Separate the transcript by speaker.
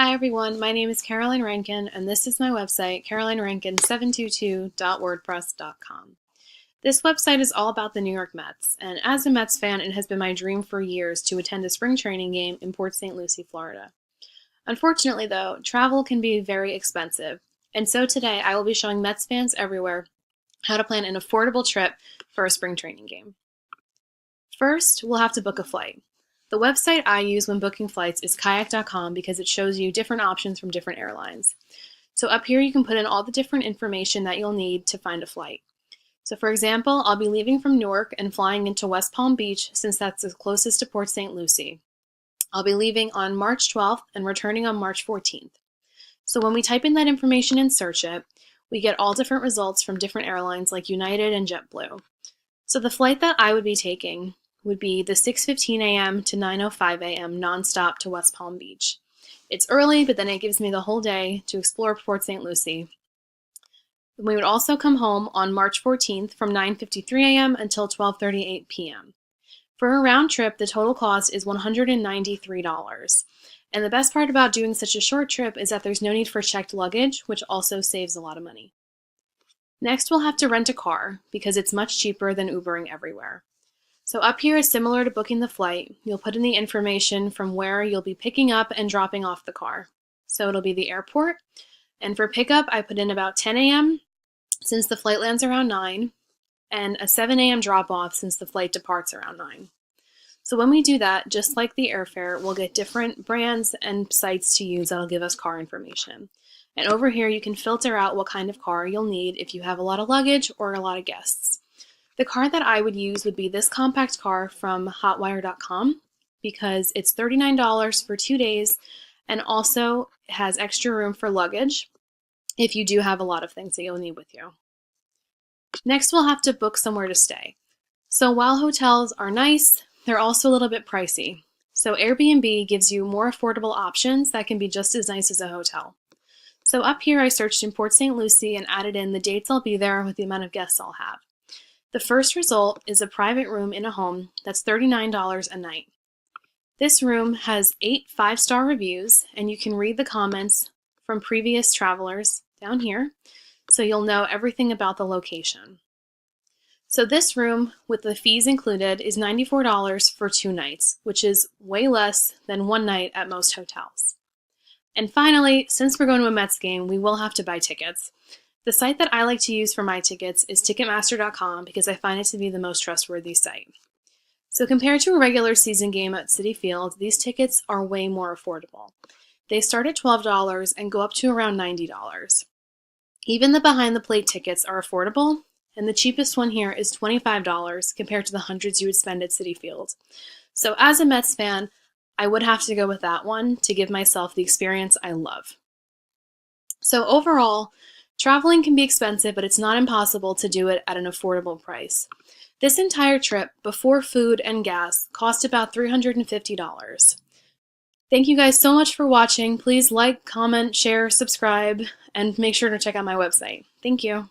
Speaker 1: Hi everyone, my name is Caroline Rankin and this is my website, carolinerankin722.wordpress.com. This website is all about the New York Mets, and as a Mets fan, it has been my dream for years to attend a spring training game in Port St. Lucie, Florida. Unfortunately though, travel can be very expensive, and so today I will be showing Mets fans everywhere how to plan an affordable trip for a spring training game. First, we'll have to book a flight. The website I use when booking flights is kayak.com because it shows you different options from different airlines. So up here you can put in all the different information that you'll need to find a flight. So for example, I'll be leaving from Newark and flying into West Palm Beach since that's the closest to Port St. Lucie. I'll be leaving on March 12th and returning on March 14th. So when we type in that information and search it, we get all different results from different airlines like United and JetBlue. So the flight that I would be taking would be the 6:15 a.m. to 9:05 a.m. nonstop to West Palm Beach. It's early, but then it gives me the whole day to explore Port St. Lucie. We would also come home on March 14th from 9:53 a.m. until 12:38 p.m. For a round trip, the total cost is $193. And the best part about doing such a short trip is that there's no need for checked luggage, which also saves a lot of money. Next, we'll have to rent a car because it's much cheaper than Ubering everywhere. So up here is similar to booking the flight. You'll put in the information from where you'll be picking up and dropping off the car. So it'll be the airport. And for pickup, I put in about 10 a.m. since the flight lands around 9, and a 7 a.m. drop-off since the flight departs around 9. So when we do that, just like the airfare, we'll get different brands and sites to use that'll give us car information. And over here, you can filter out what kind of car you'll need if you have a lot of luggage or a lot of guests. The car that I would use would be this compact car from hotwire.com because it's $39 for 2 days and also has extra room for luggage if you do have a lot of things that you'll need with you. Next, we'll have to book somewhere to stay. So while hotels are nice, they're also a little bit pricey. So Airbnb gives you more affordable options that can be just as nice as a hotel. So up here I searched in Port St. Lucie and added in the dates I'll be there with the amount of guests I'll have. The first result is a private room in a home that's $39 a night. This room has 8 5-star reviews, and you can read the comments from previous travelers down here, so you'll know everything about the location. So this room, with the fees included, is $94 for 2 nights, which is way less than 1 night at most hotels. And finally, since we're going to a Mets game, we will have to buy tickets. The site that I like to use for my tickets is Ticketmaster.com because I find it to be the most trustworthy site. So compared to a regular season game at Citi Field, these tickets are way more affordable. They start at $12 and go up to around $90. Even the behind the plate tickets are affordable, and the cheapest one here is $25 compared to the hundreds you would spend at Citi Field. So as a Mets fan, I would have to go with that one to give myself the experience I love. So overall, traveling can be expensive, but it's not impossible to do it at an affordable price. This entire trip, before food and gas, cost about $350. Thank you guys so much for watching. Please like, comment, share, subscribe, and make sure to check out my website. Thank you.